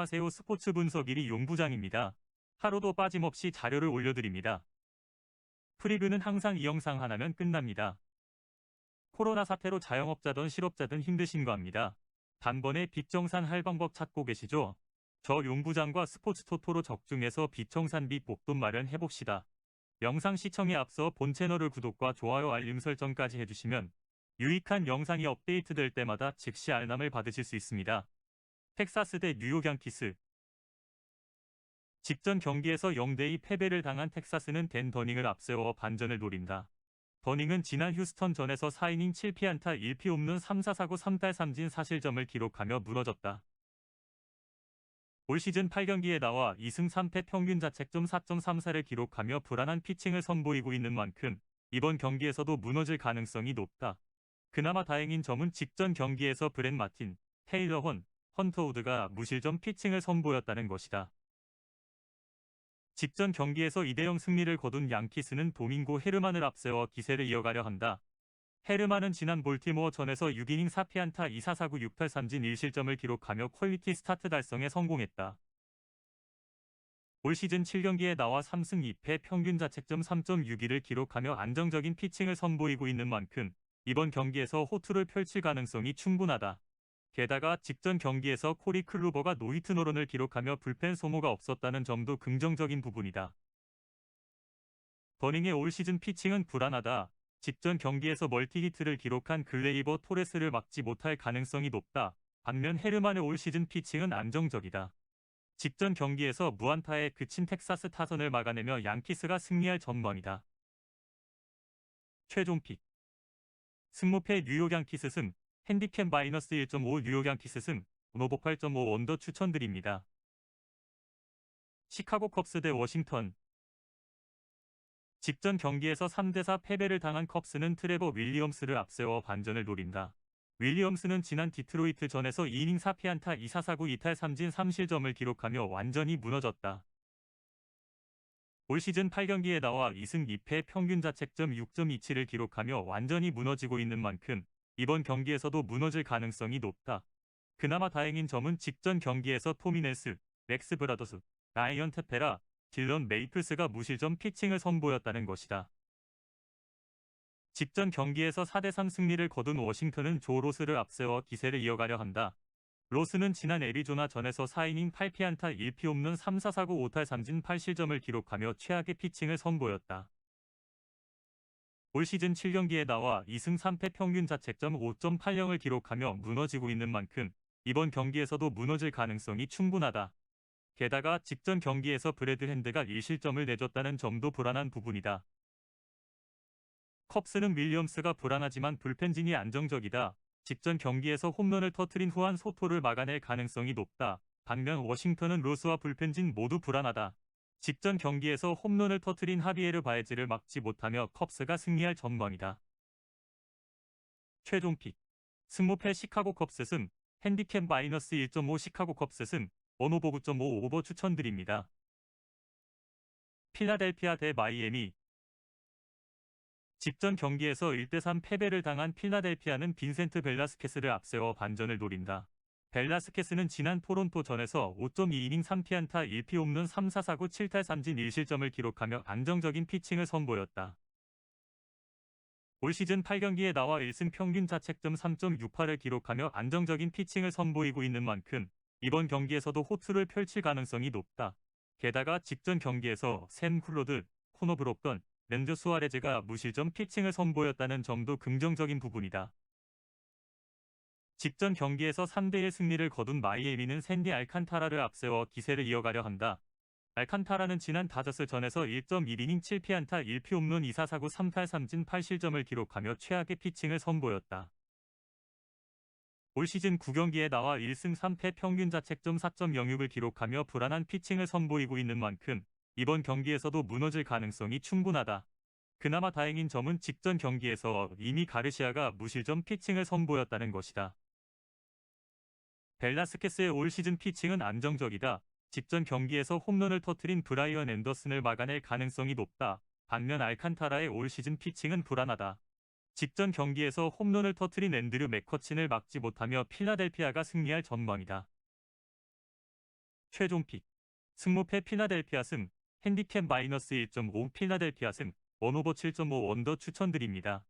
안녕하세요. 스포츠 분석 1위 용부장입니다. 하루도 빠짐없이 자료를 올려드립니다. 프리뷰는 항상 이 영상 하나면 끝납니다. 코로나 사태로 자영업자든 실업자든 힘드신 거 압니다. 단번에 빚 정산할 방법 찾고 계시죠? 저 용부장과 스포츠 토토로 적중해서 빚 정산비 목돈 마련해봅시다. 영상 시청에 앞서 본 채널을 구독과 좋아요 알림 설정까지 해주시면 유익한 영상이 업데이트될 때마다 즉시 알람을 받으실 수 있습니다. 텍사스 대 뉴욕 양키스. 직전 경기에서 0대2 패배를 당한 텍사스는 댄 더닝을 앞세워 반전을 노린다. 더닝은 지난 휴스턴전에서 4이닝 7피안타 1피 홈런 3사사구 3탈 3진 4실점을 기록하며 무너졌다. 올 시즌 8경기에 나와 2승 3패 평균 자책점 4.34를 기록하며 불안한 피칭을 선보이고 있는 만큼 이번 경기에서도 무너질 가능성이 높다. 그나마 다행인 점은 직전 경기에서 브렛 마틴, 테일러 헌터 우드가 무실점 피칭을 선보였다는 것이다. 직전 경기에서 2대0 승리를 거둔 양키스는 도밍고 헤르만을 앞세워 기세를 이어가려 한다. 헤르만은 지난 볼티모어전에서 6이닝 4피안타 2사사구 6탈 3진 1실점을 기록하며 퀄리티 스타트 달성에 성공했다. 올 시즌 7경기에 나와 3승 2패 평균 자책점 3.62를 기록하며 안정적인 피칭을 선보이고 있는 만큼 이번 경기에서 호투를 펼칠 가능성이 충분하다. 게다가 직전 경기에서 코리 클루버가 노히트 노런을 기록하며 불펜 소모가 없었다는 점도 긍정적인 부분이다. 더닝의 올 시즌 피칭은 불안하다. 직전 경기에서 멀티히트를 기록한 글레이버 토레스를 막지 못할 가능성이 높다. 반면 헤르만의 올 시즌 피칭은 안정적이다. 직전 경기에서 무안타에 그친 텍사스 타선을 막아내며 양키스가 승리할 전망이다. 최종 픽. 승무패 뉴욕 양키스 승. 핸디캡 마이너스 1.5 뉴욕 양키스 승. 오버 8.5 언더 추천드립니다. 시카고 컵스 대 워싱턴. 직전 경기에서 3대4 패배를 당한 컵스는 트레버 윌리엄스를 앞세워 반전을 노린다. 윌리엄스는 지난 디트로이트전에서 2이닝 4피안타 2사사구 2탈 3진 3실점을 기록하며 완전히 무너졌다. 올 시즌 8경기에 나와 2승 2패 평균 자책점 6.27을 기록하며 완전히 무너지고 있는 만큼 이번 경기에서도 무너질 가능성이 높다. 그나마 다행인 점은 직전 경기에서 토미 넬스, 맥스 브라더스, 라이언 테페라, 딜런 메이플스가 무실점 피칭을 선보였다는 것이다. 직전 경기에서 4대3 승리를 거둔 워싱턴은 조 로스를 앞세워 기세를 이어가려 한다. 로스는 지난 애리조나전에서 4이닝 8피안타 1피 홈런 3사사구 5탈 3진 8실점을 기록하며 최악의 피칭을 선보였다. 올 시즌 7경기에 나와 2승 3패 평균 자책점 5.80을 기록하며 무너지고 있는 만큼 이번 경기에서도 무너질 가능성이 충분하다. 게다가 직전 경기에서 브래드 핸드가 1실점을 내줬다는 점도 불안한 부분이다. 컵스는 윌리엄스가 불안하지만 불펜진이 안정적이다. 직전 경기에서 홈런을 터뜨린 후안 소토를 막아낼 가능성이 높다. 반면 워싱턴은 로스와 불펜진 모두 불안하다. 직전 경기에서 홈런을 터뜨린 하비에르 바에즈를 막지 못하며 컵스가 승리할 전망이다. 최종 픽. 승무패 시카고 컵스 승. 핸디캡 마이너스 1.5 시카고 컵스 승. 원오버 9.5 오버 추천드립니다. 필라델피아 대 마이애미. 직전 경기에서 1대3 패배를 당한 필라델피아는 빈센트 벨라스케스를 앞세워 반전을 노린다. 벨라스케스는 지난 토론토전에서 5.2이닝 3피안타 1피 홈런 3사사구 7탈 3진 1실점을 기록하며 안정적인 피칭을 선보였다. 올 시즌 8경기에 나와 1승 평균 자책점 3.68을 기록하며 안정적인 피칭을 선보이고 있는 만큼 이번 경기에서도 호투를 펼칠 가능성이 높다. 게다가 직전 경기에서 샘 쿨로드, 코너 브록건, 렌저 수아레즈가 무실점 피칭을 선보였다는 점도 긍정적인 부분이다. 직전 경기에서 3대1 승리를 거둔 마이애미는 샌디 알칸타라를 앞세워 기세를 이어가려 한다. 알칸타라는 지난 다저스전에서 1.1이닝 7피안타 1피 홈런 2사사구 3탈 3진 8실점을 기록하며 최악의 피칭을 선보였다. 올 시즌 9경기에 나와 1승 3패 평균 자책점 4.06을 기록하며 불안한 피칭을 선보이고 있는 만큼 이번 경기에서도 무너질 가능성이 충분하다. 그나마 다행인 점은 직전 경기에서 이미 가르시아가 무실점 피칭을 선보였다는 것이다. 벨라스케스의 올 시즌 피칭은 안정적이다. 직전 경기에서 홈런을 터뜨린 브라이언 앤더슨을 막아낼 가능성이 높다. 반면 알칸타라의 올 시즌 피칭은 불안하다. 직전 경기에서 홈런을 터뜨린 앤드류 맥커친을 막지 못하며 필라델피아가 승리할 전망이다. 최종 픽. 승무패 필라델피아 승, 핸디캡 마이너스 1.5 필라델피아 승, 원오버 7.5 원더 추천드립니다.